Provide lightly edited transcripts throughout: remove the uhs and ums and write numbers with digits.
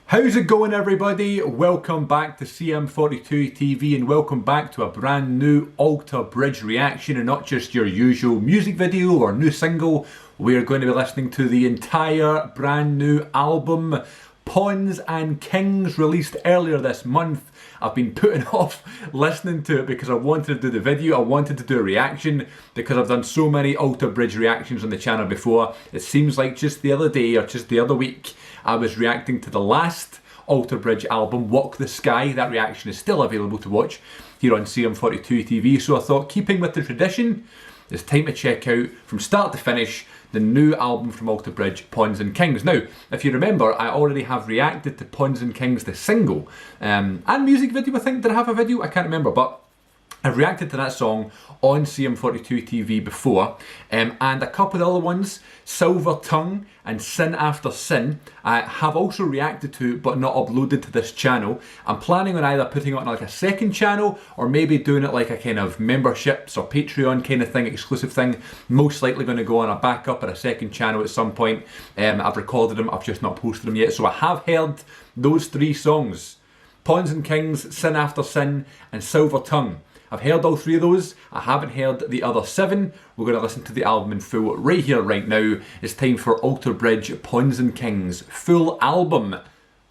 How's it going, everybody? Welcome back to CM42 TV and welcome back to a brand new Alter Bridge reaction, and not just your usual music video or new single. We're going to be listening to the entire brand new album, Pawns and Kings, released earlier this month. I've been putting off listening to it because I wanted to do the video, I wanted to do a reaction because I've done so many Alter Bridge reactions on the channel before. It seems like just the other day or just the other week I was reacting to the last Alter Bridge album, Walk the Sky. That reaction is still available to watch here on CM42 TV, so I thought, keeping with the tradition, it's time to check out from start to finish the new album from Alter Bridge, Pawns and Kings. Now, if you remember, I already have reacted to Pawns and Kings, the single, and music video. I think, did I have a video? I can't remember, but I've reacted to that song on CM42 TV before, and a couple of other ones, Silver Tongue and Sin After Sin, I have also reacted to but not uploaded to this channel. I'm planning on either putting it on like a second channel or maybe doing it like a kind of memberships or Patreon kind of thing, exclusive thing. Most likely going to go on a backup or a second channel at some point. I've recorded them, I've just not posted them yet. So I have heard those three songs, Pawns and Kings, Sin After Sin and Silver Tongue. I've heard all three of those. I haven't heard the other 7. We're going to listen to the album in full right here, right now. It's time for Alter Bridge, Pawns and Kings, full album.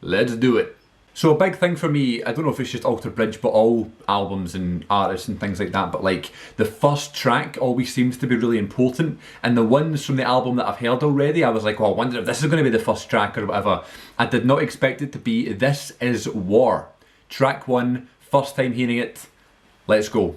Let's do it. So a big thing for me, I don't know if it's just Alter Bridge, but all albums and artists and things like that, but like the first track always seems to be really important. And the ones from the album that I've heard already, I was like, well, I wonder if this is going to be the first track or whatever. I did not expect it to be This Is War. Track 1, first time hearing it. Let's go.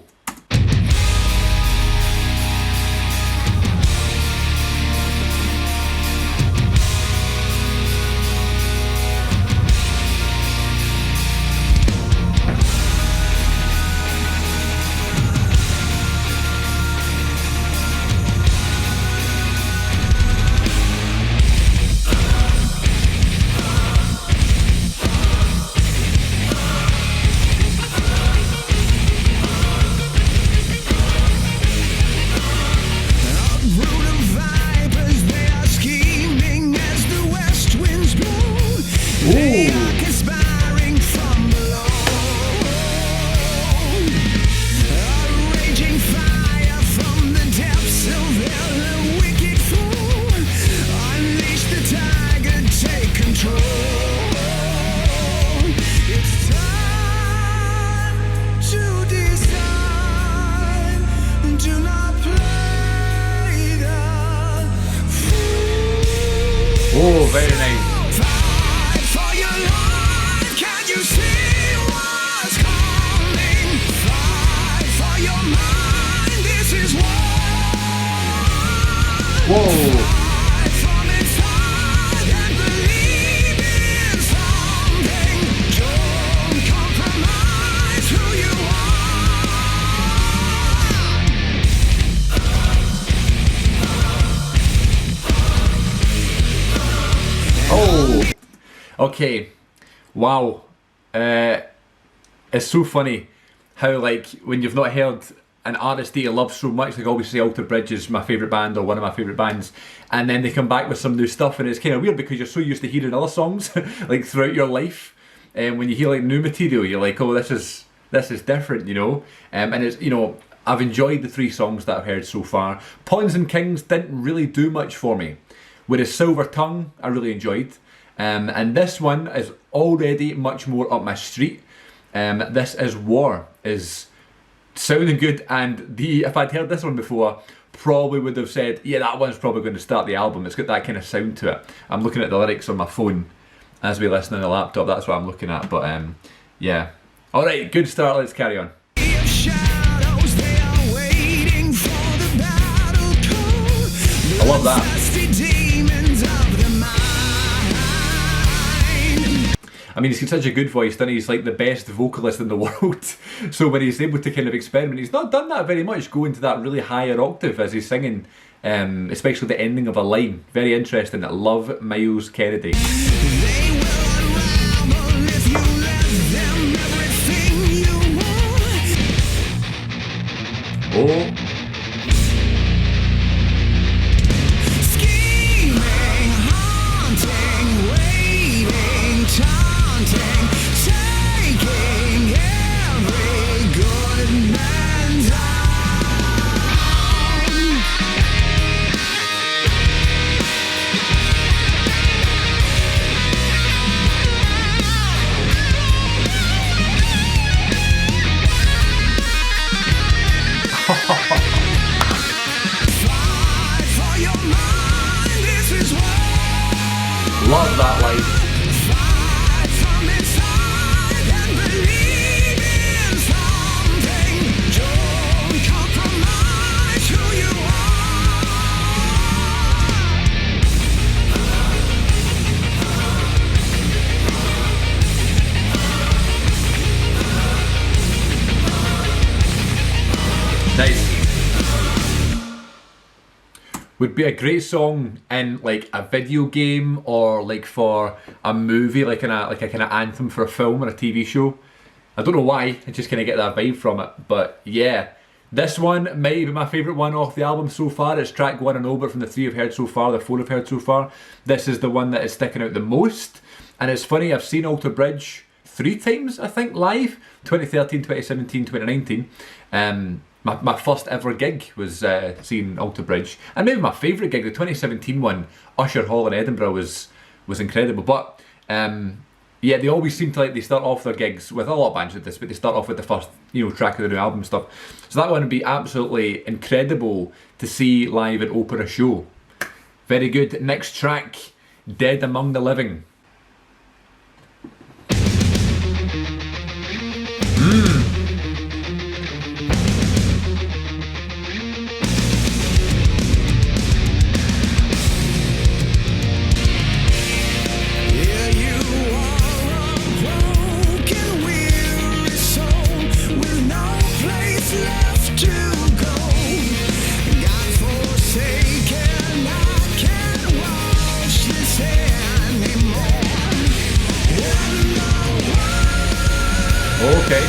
Oh, very nice. Whoa. Oh, okay, wow. It's so funny how, like, when you've not heard an artist that you love so much, like obviously Alter Bridge is my favourite band or one of my favourite bands, and then they come back with some new stuff, and it's kind of weird because you're so used to hearing other songs like throughout your life, and when you hear like new material, you're like, oh, this is different, you know. And it's, you know, I've enjoyed the 3 songs that I've heard so far. Pawns and Kings didn't really do much for me, whereas Silver Tongue I really enjoyed, and this one is already much more up my street. This Is War is sounding good, and if I'd heard this one before, probably would have said, yeah, that one's probably going to start the album. It's got that kind of sound to it. I'm looking at the lyrics on my phone as we listen on the laptop, that's what I'm looking at, but yeah. Alright, good start, let's carry on. I love that. I mean, he's got such a good voice, doesn't he? He's like the best vocalist in the world. So when he's able to kind of experiment, he's not done that very much, going to that really higher octave as he's singing, especially the ending of a line. Very interesting. Love Miles Kennedy. Oh. Scheming, haunting, waiting time. would be a great song in like a video game or like for a movie, like a kind of anthem for a film or a TV show. I don't know why, I just kind of get that vibe from it, but yeah. This one might be my favourite one off the album so far. It's track 1 and over from the 3 I've heard so far, the 4 I've heard so far. This is the one that is sticking out the most. And it's funny, I've seen Alter Bridge 3 times, I think, live. 2013, 2017, 2019. My first ever gig was seeing Alter Bridge. And maybe my favourite gig, the 2017 one, Usher Hall in Edinburgh, was incredible. But yeah, they always seem to like, they start off their gigs with a lot of bands with this, but they start off with the first, track of the new album and stuff. So that one would be absolutely incredible to see live at Opera Show. Very good. Next track, Dead Among the Living. Okay.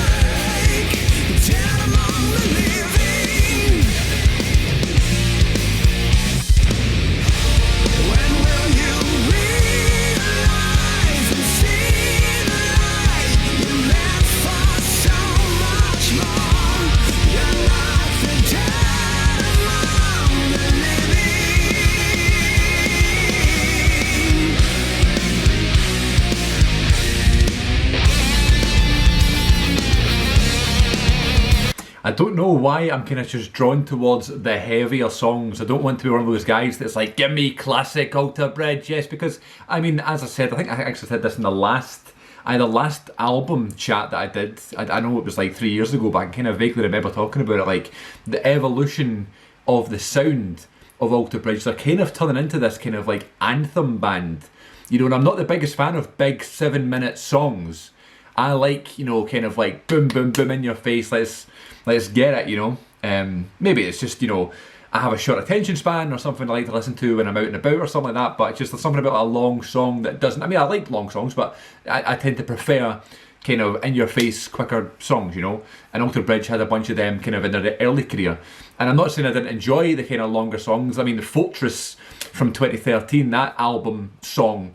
I don't know why I'm kind of just drawn towards the heavier songs. I don't want to be one of those guys that's like, give me classic Alter Bridge, yes, because, I mean, as I said, I think I actually said this in the last album chat that I did. I know it was like 3 years ago, but I kind of vaguely remember talking about it, like, the evolution of the sound of Alter Bridge. They're kind of turning into this kind of like anthem band, and I'm not the biggest fan of big 7-minute songs. I like, kind of like boom, boom, boom in your face, let's get it, maybe it's just, I have a short attention span or something I like to listen to when I'm out and about or something like that, but it's just something about a long song that doesn't, I mean, I like long songs, but I tend to prefer kind of in your face, quicker songs, and Alter Bridge had a bunch of them kind of in their early career. And I'm not saying I didn't enjoy the kind of longer songs. I mean, the Fortress from 2013, that album song,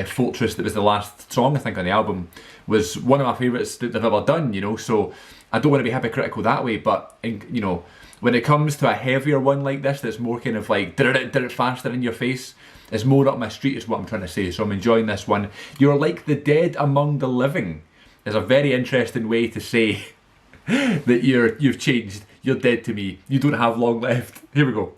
Fortress, that was the last song I think on the album, was one of my favourites that they've ever done, so I don't want to be hypocritical that way, but when it comes to a heavier one like this that's more kind of like did it faster in your face, it's more up my street is what I'm trying to say. So I'm enjoying this one. You're like the dead among the living is a very interesting way to say that you've changed, you're dead to me, you don't have long left. Here we go.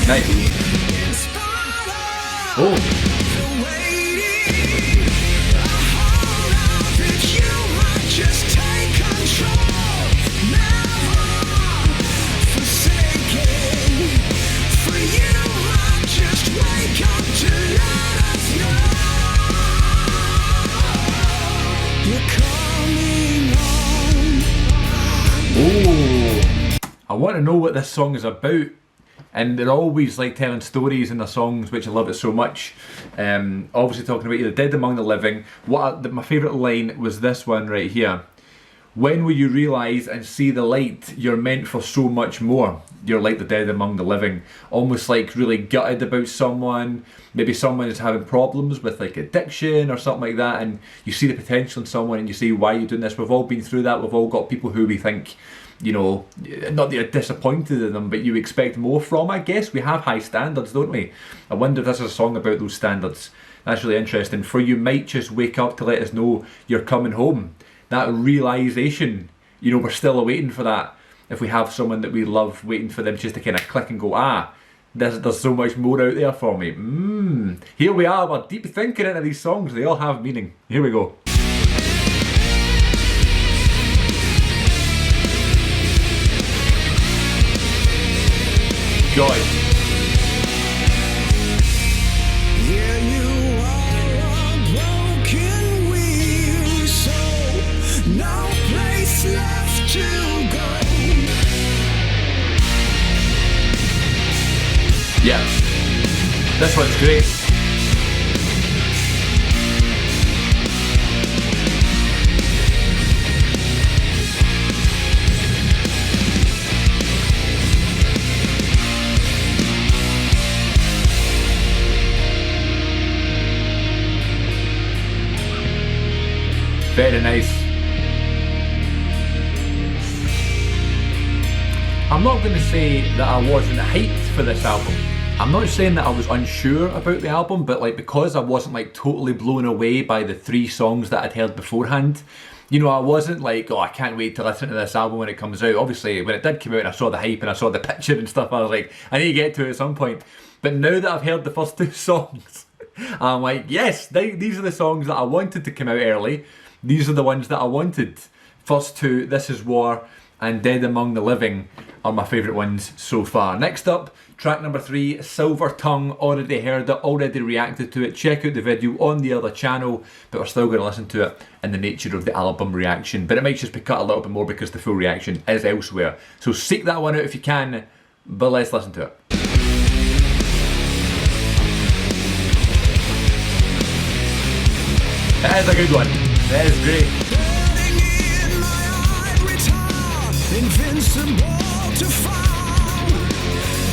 Nice. Oh. I want to know what this song is about. And they're always like telling stories in their songs, which I love it so much. Obviously talking about the dead among the living. My favourite line was this one right here. When will you realise and see the light? You're meant for so much more. You're like the dead among the living. Almost like really gutted about someone. Maybe someone is having problems with like addiction or something like that, and you see the potential in someone and you say, why are you doing this? We've all been through that. We've all got people who we think, not that you're disappointed in them, but you expect more from, I guess. We have high standards, don't we? I wonder if this is a song about those standards. That's really interesting. For you might just wake up to let us know you're coming home. That realisation, we're still waiting for that. If we have someone that we love, waiting for them just to kind of click and go, there's so much more out there for me. Here we are, we're deep thinking into these songs. They all have meaning. Here we go. God. This one's great. Very nice. I'm not going to say that I wasn't hyped for this album. I'm not saying that I was unsure about the album, but like because I wasn't like totally blown away by the 3 songs that I'd heard beforehand, you know, I wasn't like, oh, I can't wait to listen to this album when it comes out. Obviously, when it did come out and I saw the hype and I saw the picture and stuff, I was like, I need to get to it at some point. But now that I've heard the first 2 songs, I'm like, yes, these are the songs that I wanted to come out early. These are the ones that I wanted. First 2, This Is War and Dead Among the Living, are my favourite ones so far. Next up, track number 3, Silver Tongue. Already heard it, already reacted to it. Check out the video on the other channel, but we're still going to listen to it in the nature of the album reaction. But it might just be cut a little bit more because the full reaction is elsewhere. So seek that one out if you can, but let's listen to it. That is a good one. That is great. Invincible to fall.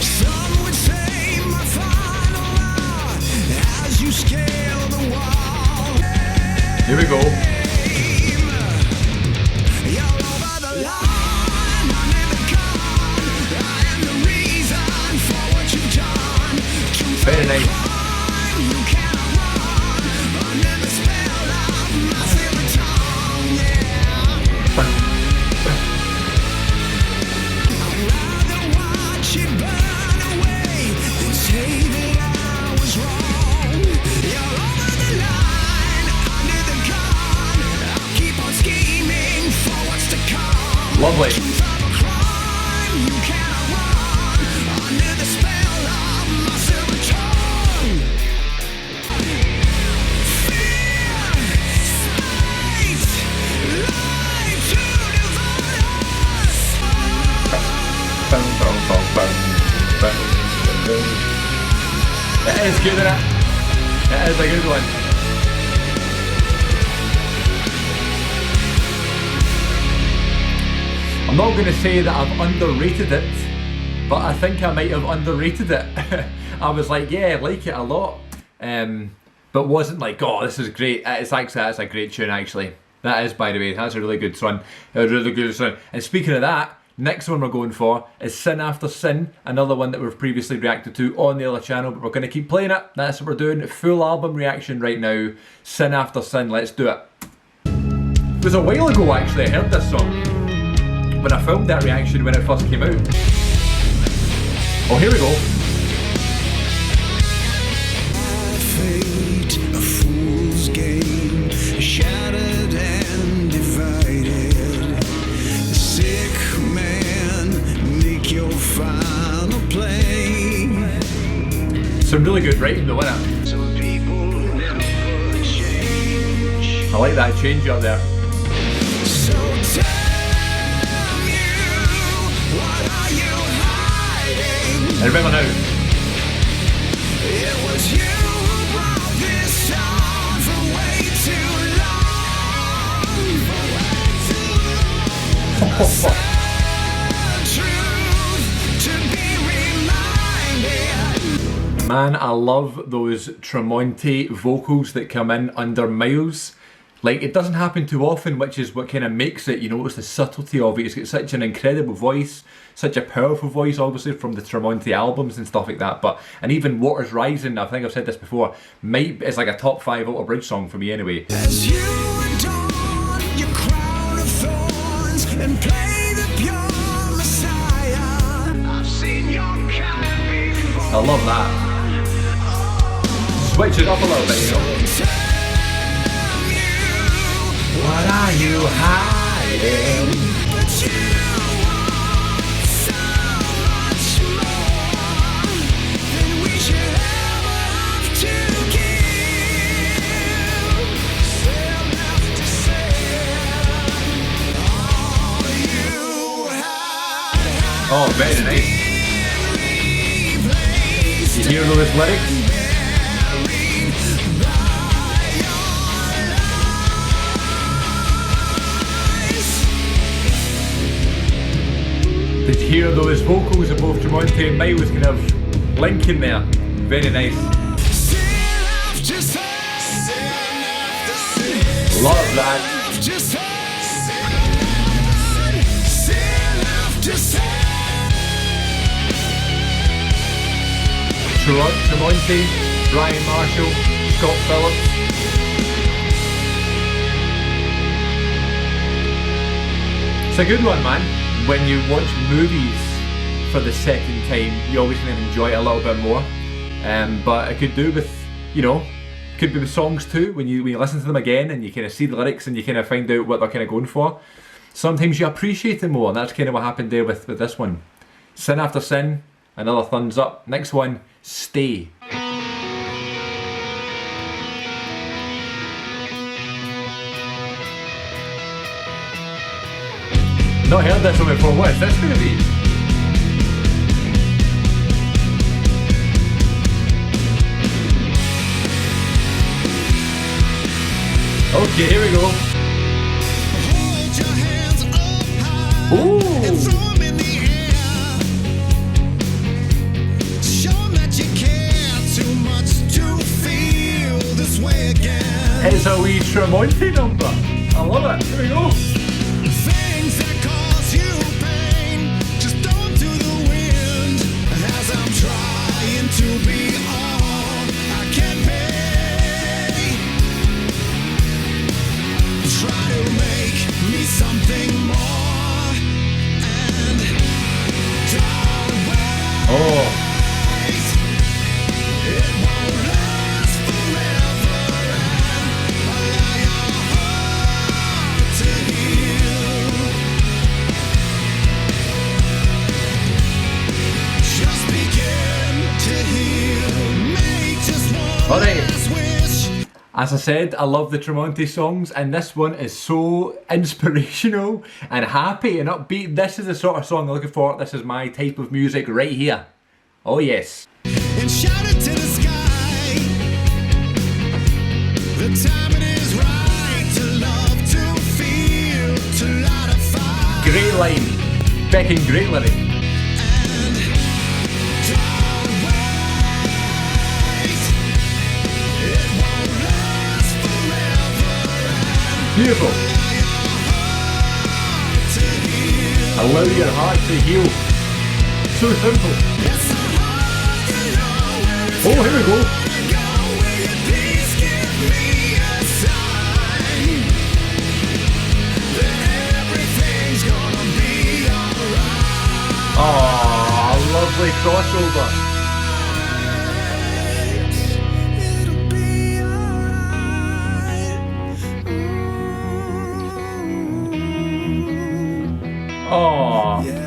Some would say my final hour as you scale the wall. Here we go. You're over the line, I'm in the con. I am the reason for what you've done. Very nice. You cannot run under the spell of my silver tongue, yeah. Lovely. That is good, isn't it? That is a good one. I'm not going to say that I've underrated it, but I think I might have underrated it. I was like, yeah, I like it a lot, but wasn't like, oh, this is great. It's actually, that's a great tune actually. That is, by the way, that's a really good song. A really good song. And speaking of that, next one we're going for is Sin After Sin, another one that we've previously reacted to on the other channel, but we're going to keep playing it. That's what we're doing. Full album reaction right now. Sin After Sin, let's do it. It was a while ago actually I heard this song, when I filmed that reaction when it first came out. Oh, here we go. Fate, a fool's game, shattered and divided. Sick man, make your final play. Some really good writing though, isn't it? Some people never change. I like that change up there. So tell me, what are you hiding? I remember now. It was you who brought this on for way too long. Sad truth to be reminded. Man, I love those Tremonti vocals that come in under Miles. Like, it doesn't happen too often, which is what kind of makes it, you know, it's the subtlety of it. It's got such an incredible voice, such a powerful voice, obviously, from the Tremonti albums and stuff like that. But, and even Waters Rising, I think I've said this before, it's like a top 5 Alter Bridge song for me anyway. As you adorn your crown of thorns and play the pure Messiah, I've seen your kind before. I love that. Switch it up a little bit, you know. What are you hiding? But you want so much more than we should ever have to give. Still have to say all you had. Oh, very nice. You hear those lyrics? Did you hear those vocals of both Tremonti and Miles kind of linking there? Very nice. Love that. Tremonti, Brian Marshall, Scott Phillips. It's a good one, man. When you watch movies for the second time, you always kind of enjoy it a little bit more. But it could do with, you know, could be with songs too. When you listen to them again and you kind of see the lyrics and you kind of find out what they're kind of going for. Sometimes you appreciate them more, and that's kind of what happened there with this one. Sin After Sin, another thumbs up. Next one, Stay. Not heard this one before. What is this going to be? Okay, here we go. Hold your hands up high and throw 'em in the air. Show 'em that you care too much to feel this way again. It's a wee Tremonti number. I love it. Here we go. Things that cause you pain, just throw 'em to the wind. As I'm trying to be all I can be. Try to make me something more, and don't wait. Oh. It won't last forever, and allow your heart to heal. Just begin to heal. Make just one All right. last wish. As I said, I love the Tremonti songs, and this one is so inspirational and happy and upbeat. This is the sort of song I'm looking for. This is my type of music right here. Oh yes. And shout it to the sky. The time it is right to love, to feel, to light a fire. Great line. Becking, great lyric. And don't wait. It won't last forever. Beautiful. Allow your heart to heal. Allow your heart to heal. So simple. It's so hard to know where it's Oh, here we go. gonna go. Will you please give me a sign that everything's gonna be alright? Oh, lovely crossover. It'll be alright. Oh. Yeah.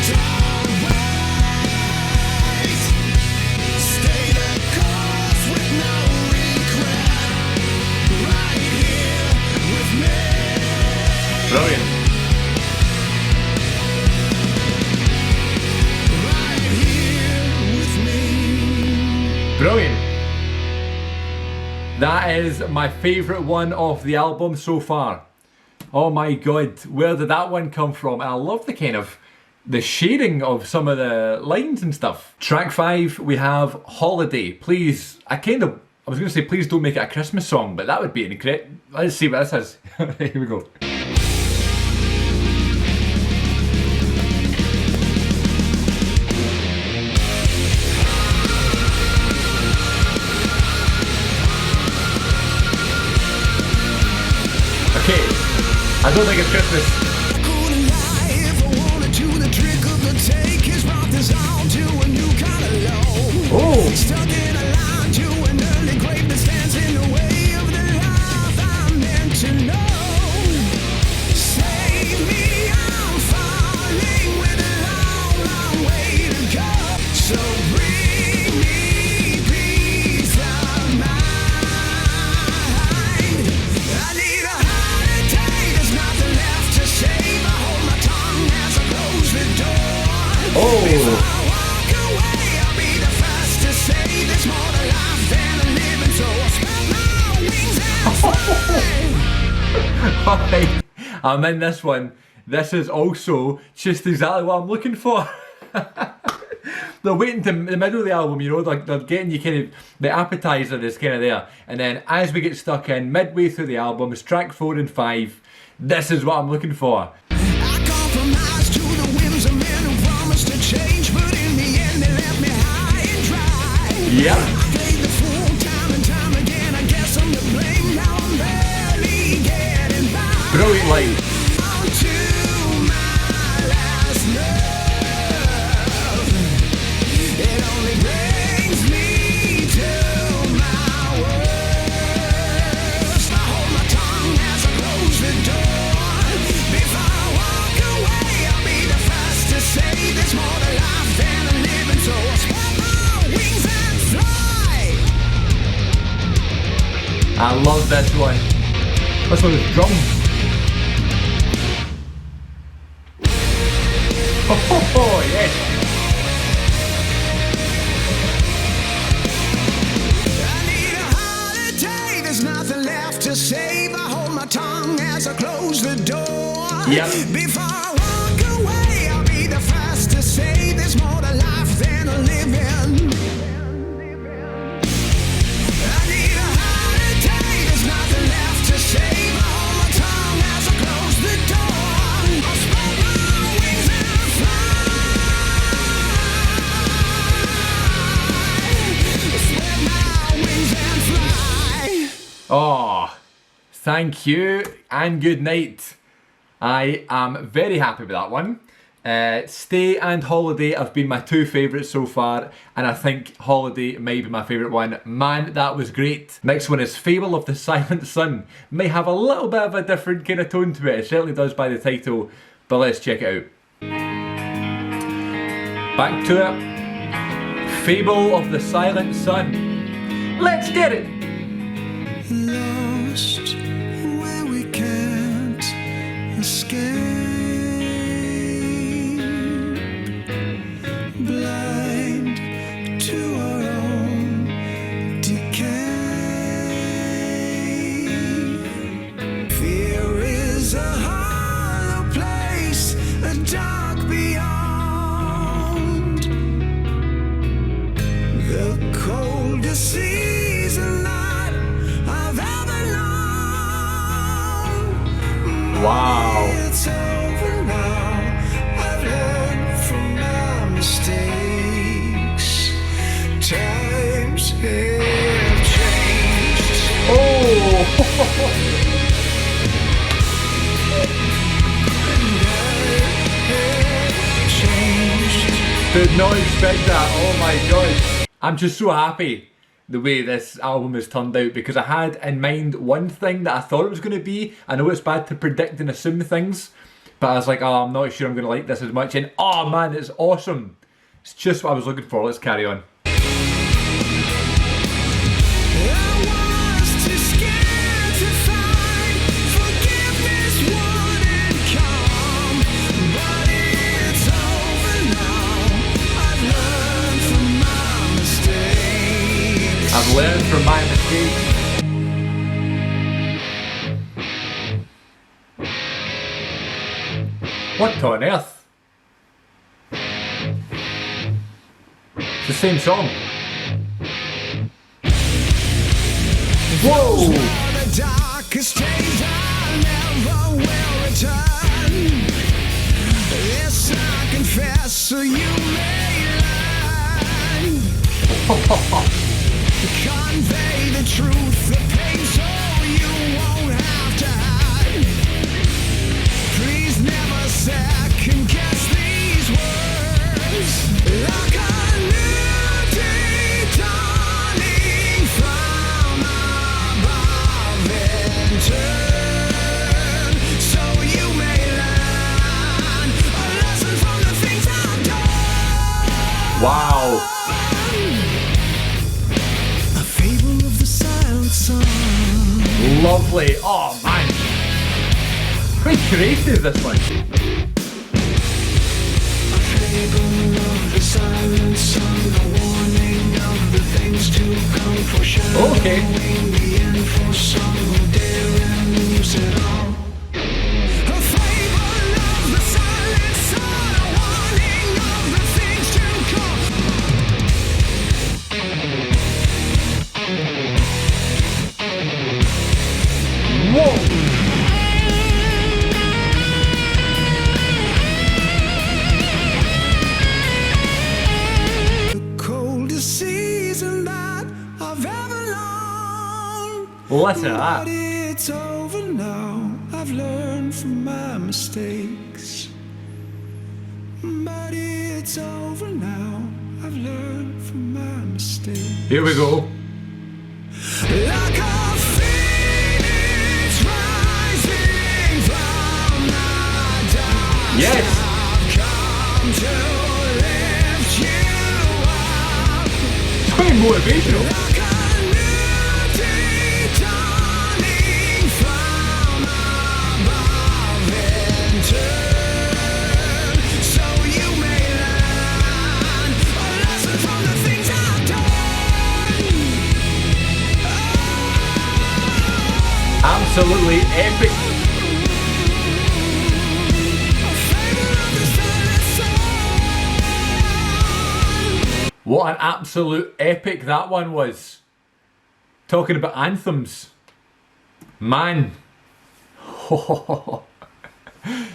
Don't wait. Stay the course with no regret. Right here with me. Brilliant. Right here with me. Brilliant. That is my favourite one of the album so far. Oh my god, where did that one come from? And I love the kind of the shading of some of the lines and stuff. Track 5, we have Holiday. Please, I was going to say please don't make it a Christmas song, but that would be incredible. Let's see what this is. Here we go. Okay, I don't think it's Christmas. I couldn't lie if I wanted to. The trick of the take has brought this on to a new kind of low. Oh. Stuck in a line to an early grave that stands in the way of the life I'm meant to know. Save me, I'm falling with a long, long way to go. So bring me peace of mind. I need a holiday, there's nothing left to save. I hold my tongue as I close the door. Oh. Before I walk away, I'll be the first to say there's more to life than a living. So I spread my wings and fly. Alright, I'm in this one. This is also just exactly what I'm looking for. They're waiting to the middle of the album, you know, they're getting you kind of, the appetizer is kind of there. And then as we get stuck in, midway through the album, it's track 4 and 5. This is what I'm looking for. I compromised to the whims of men who promised to change, but in the end they left me high and dry. Yep. I played the fool time and time again. I guess I'm to blame. Now I'm barely getting by. Brilliant line. On to my last love. It only brings me to my worst. I hold my tongue as I close the door. Before I walk away, I'll be the first to say there's more to life than a living. So I spread my wings and fly. I love this one. This one is drums. Oh, yes. I need a holiday. There's nothing left to save. I hold my tongue as I close the door. Yep. Before I walk away, I'll be the first to say there's more to life than a living. I need a holiday. There's nothing left to save. I hold my tongue as I close the door. I'll spread my wings and fly. Spread my wings and fly. Oh, thank you and good night. I am very happy with that one. Stay and Holiday have been my two favourites so far, and I think Holiday might be my favourite one. Man, that was great. Next one is Fable of the Silent Sun. May have a little bit of a different kind of tone to it. It certainly does by the title, but let's check it out. Back to it. Fable of the Silent Sun. Let's get it. Lost where we can't escape. Blind to our own decay. Fear is a hollow place, a dark beyond. The coldest season that I've ever known. Wow. It's over now. I've learned from my mistakes. Times have changed. Oh! Changed. Did not expect that, oh my god. I'm just so happy the way this album has turned out, because I had in mind one thing that I thought it was going to be. I know it's bad to predict and assume things, but I was like, oh, I'm not sure I'm going to like this as much, and oh man, it's awesome. It's just what I was looking for. Let's carry on. I was too scared to find forgiveness wouldn't come, but it's over now. I've learned from my mistakes. I've learned from my mistakes. What on earth? It's the same song. Whoa! The darkest days I never will return. Yes, I confess, so you may learn. Convey the truth, the pain, so you won't have to hide. Please never second guess these words. Like a new day dawning from above in turn, so you may learn a lesson from the things I've done. Wow. A fable of the silent sun. Lovely. Oh man. Quite creative, this one. A fable of the silent sun, a warning of the things to come, foreshadowing Okay. the end for some who dare and lose it all. everything that I've ever known. Listen to But that. it's over now. I've learned from my mistakes. But it's over now. I've learned from my mistakes. Here we go. Like a phoenix rising from the dust. Yes. I've come to lift you up. It's quite motivational. Like a new day dawning from above into. So you may learn a lesson from the things I've done. Absolutely epic. What an absolute epic that one was. Talking about anthems. Man.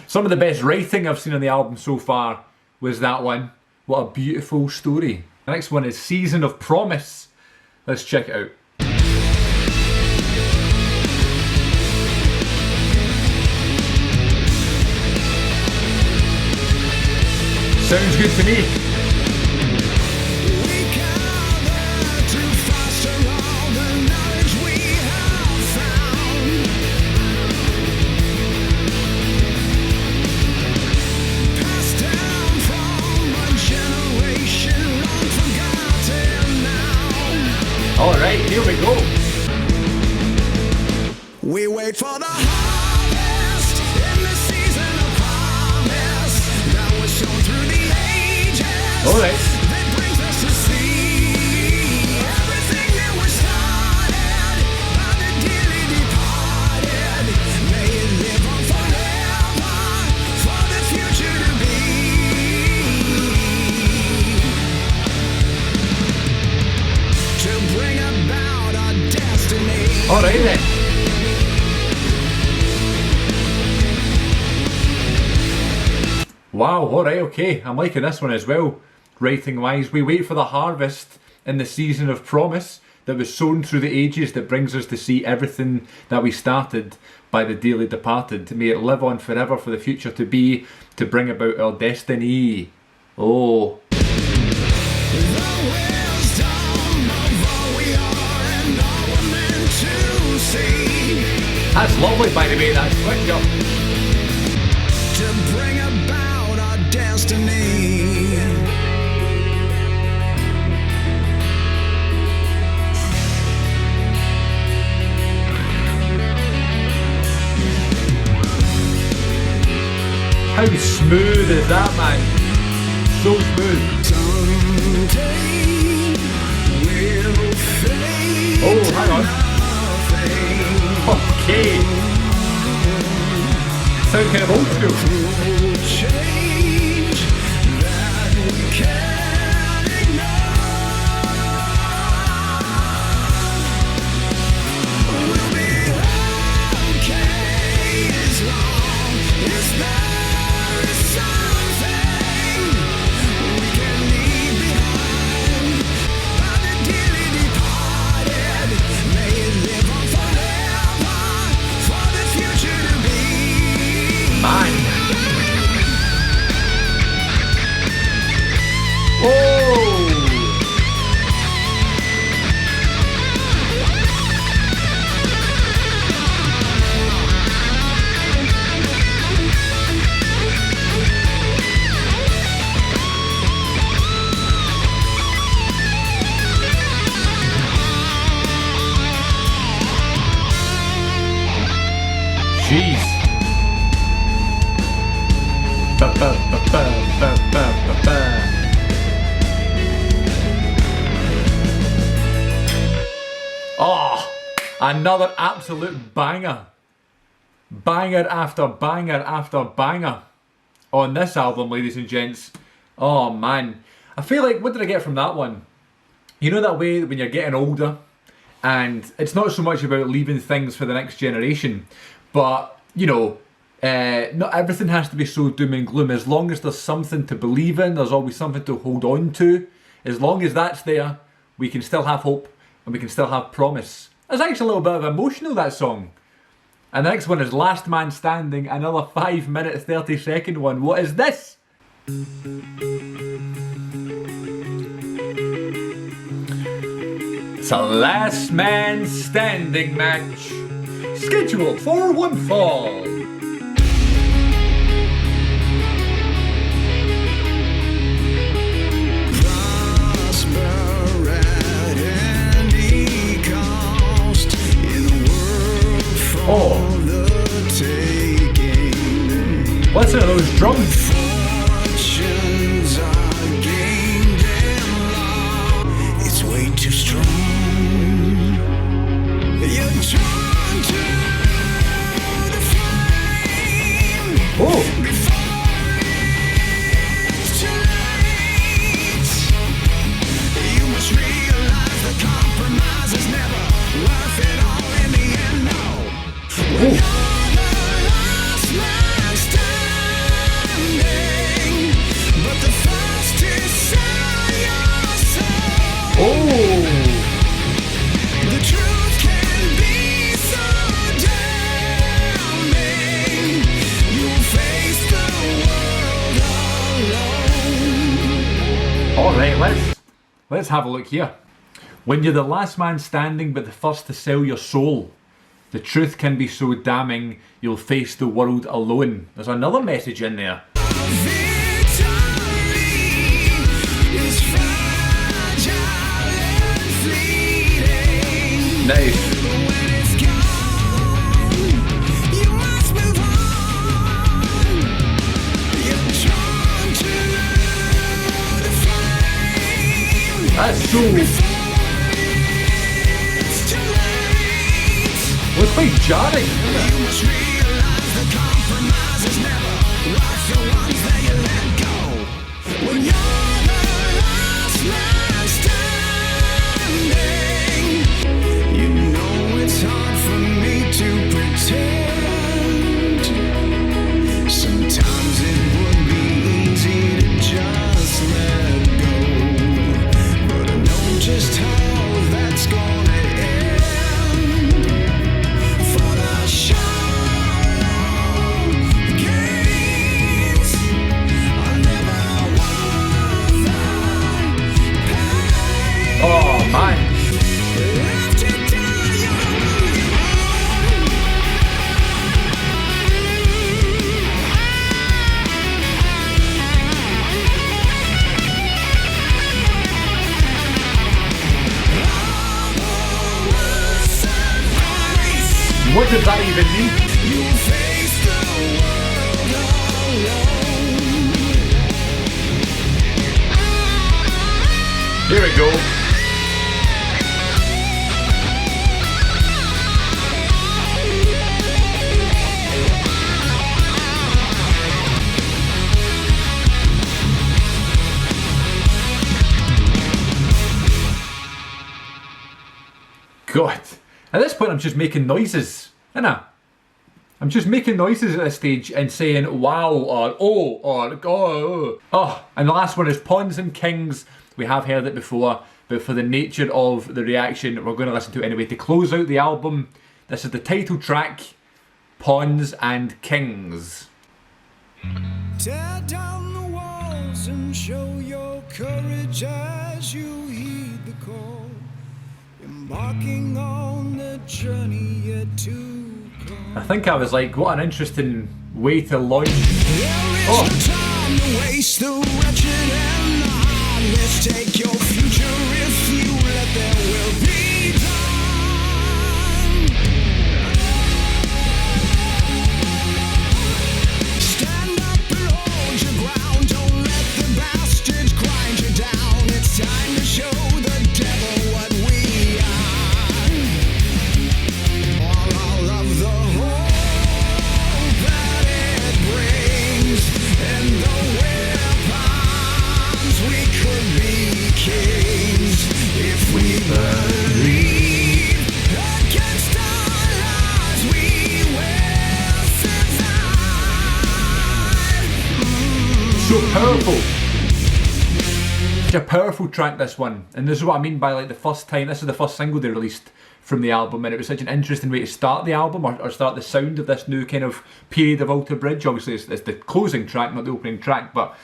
Some of the best writing I've seen on the album so far was that one. What a beautiful story. The next one is Season of Promise. Let's check it out. Sounds good to me. We gather to foster all the knowledge we have found. Passed down from a generation long forgotten now. Alright, here we go. We wait for the harvest in the season of promise that was shown through the ages. Alright. That brings us to see everything that was started by the dearly departed. May it live on forever for the future to be. To bring about our destiny. Alright then. Wow, alright, okay. I'm liking this one as well, writing wise. We wait for the harvest in the season of promise that was sown through the ages that brings us to see everything that we started by the dearly departed. May it live on forever for the future to be, to bring about our destiny. Oh. The wisdom of all we are and all we're meant to see. That's lovely, by the way, that switch up. To bring about our destiny. How smooth is that, man? So smooth. Someday we'll fade Oh, hang on. nothing. Okay. Sound kind of old school. We'll change that we can't ignore. We'll be okay as long as there is something we can leave behind. By the dearly departed, may it live on forever for the future to be. Man. Oh. Jeez. Ba, ba, ba, ba, ba, ba, ba, ba. Oh, another absolute banger. Banger after banger after banger on this album, ladies and gents. Oh man. I feel like, what did I get from that one? You know that way when you're getting older and it's not so much about leaving things for the next generation, but, you know, not everything has to be so doom and gloom. As long as there's something to believe in, there's always something to hold on to. As long as that's there, we can still have hope and we can still have promise. It's actually a little bit of emotional, that song. And the next one is Last Man Standing, another 5 minute 30-second one. What is this? It's a last man standing match, scheduled for one fall. Oh, listen to those drums. It's way too strong. You're drawn to the flame. Oh, Before it's too late, you must realize the compromise is never worth it all in the end. No, you're the last man standing, but the first to sell your soul. oh. The truth can be so damning. You'll face the world alone. Alright, let's have a look here. When you're the last man standing but the first to sell your soul, the truth can be so damning, you'll face the world alone. There's another message in there. Victory is fragile and fleeting. Nice. When it's gone, you must move on. You're drawn to the flame. That's so... It's too late. Well, it's quite jarring, isn't it? You must realize the compromise is never worth the ones that you let go. When you're the last man standing, you know it's hard for me to pretend. Sometimes it would be easy to just let go, but I know just how that's gonna end. For the shallow gains, I never want the pain. Oh, man. Left to die What does that even mean? you face the world alone. Here we go. God. At this point I'm just making noises, innit? I'm just making noises at this stage and saying wow or oh or oh. Oh, and the last one is Pawns and Kings. We have heard it before, but for the nature of the reaction, we're going to listen to it anyway. To close out the album, this is the title track, Pawns and Kings. Tear down the walls and show your courage as you heed the call. Embarking on the journey yet to come. I think I was like, what an interesting way to launch. There is Oh. no time to waste, the wretched and the heartless. Take your future if you let, there will be time. Stand up and hold your ground. Don't let the bastards grind you down. It's time to show the devil what we are. All of the hope that it brings, and the weapons we could be kings. Such a powerful track, this one, and this is what I mean by like the first time. This is the first single they released from the album, and it was such an interesting way to start the album, or start the sound of this new kind of period of Alter Bridge. Obviously it's the closing track, not the opening track, but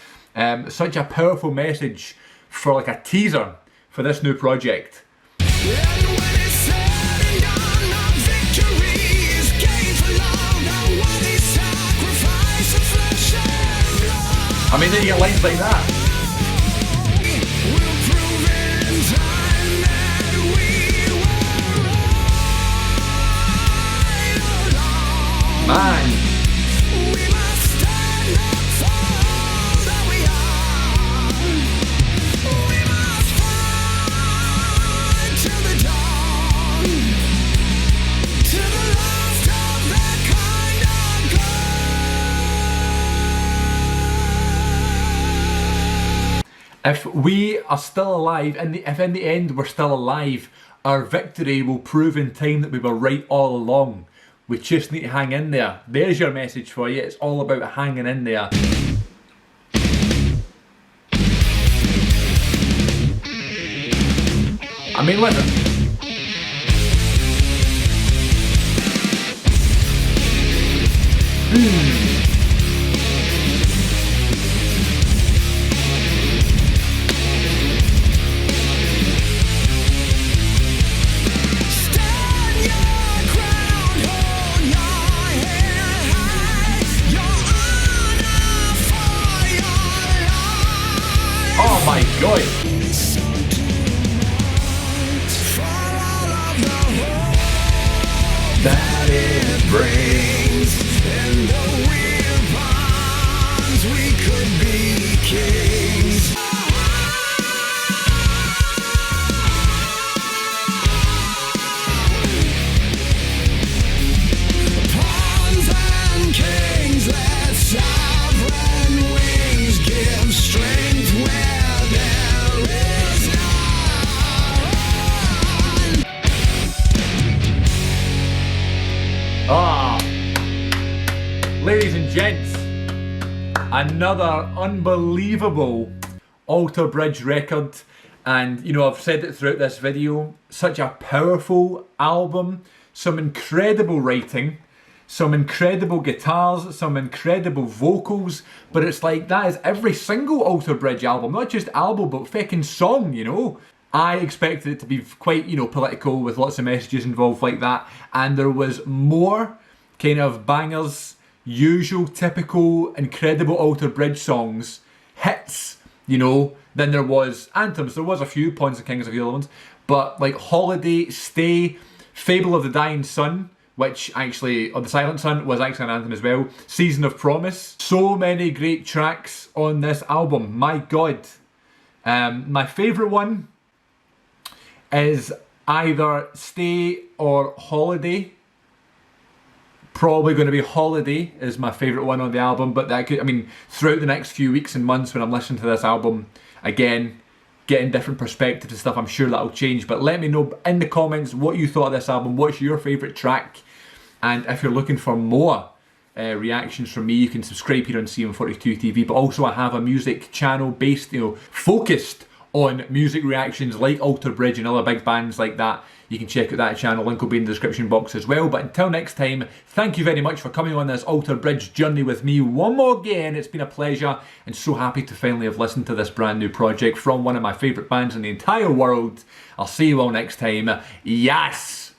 such a powerful message for like a teaser for this new project. I mean, then you get lines like that. Man. If we are still alive, if in the end we're still alive, our victory will prove in time that we were right all along. We just need to hang in there. There's your message for you. It's all about hanging in there. I mean, listen. Oh my God! That it brings, and though we're pawns, we could be kings. Pawns and kings, let sovereign wings give strength where there is none. Ah, ladies and gents, another unbelievable Alter Bridge record, and you know, I've said it throughout this video, such a powerful album, some incredible writing, some incredible guitars, some incredible vocals, but it's like that is every single Alter Bridge album, not just album but feckin' song, you know. I expected it to be quite, you know, political with lots of messages involved like that, and there was more kind of bangers, usual, typical, incredible Alter Bridge songs, hits, you know, than there was anthems. There was a few, Pawns and Kings, a few other ones, but like Holiday, Stay, Fable of the Dying Sun, which actually, or the Silent Sun, was actually an anthem as well, Season of Promise. So many great tracks on this album, my God. My favourite one is either Stay or Holiday. Probably going to be Holiday is my favourite one on the album, but that could, I mean, throughout the next few weeks and months when I'm listening to this album again, getting different perspectives and stuff, I'm sure that'll change. But let me know in the comments what you thought of this album, what's your favourite track, and if you're looking for more reactions from me, you can subscribe here on CM42 TV. But also I have a music channel based, you know, focused on music reactions like Alter Bridge and other big bands like that. You can check out that channel, link will be in the description box as well. But until next time, thank you very much for coming on this Alter Bridge journey with me one more again. It's been a pleasure, and so happy to finally have listened to this brand new project from one of my favourite bands in the entire world. I'll see you all next time. Yes!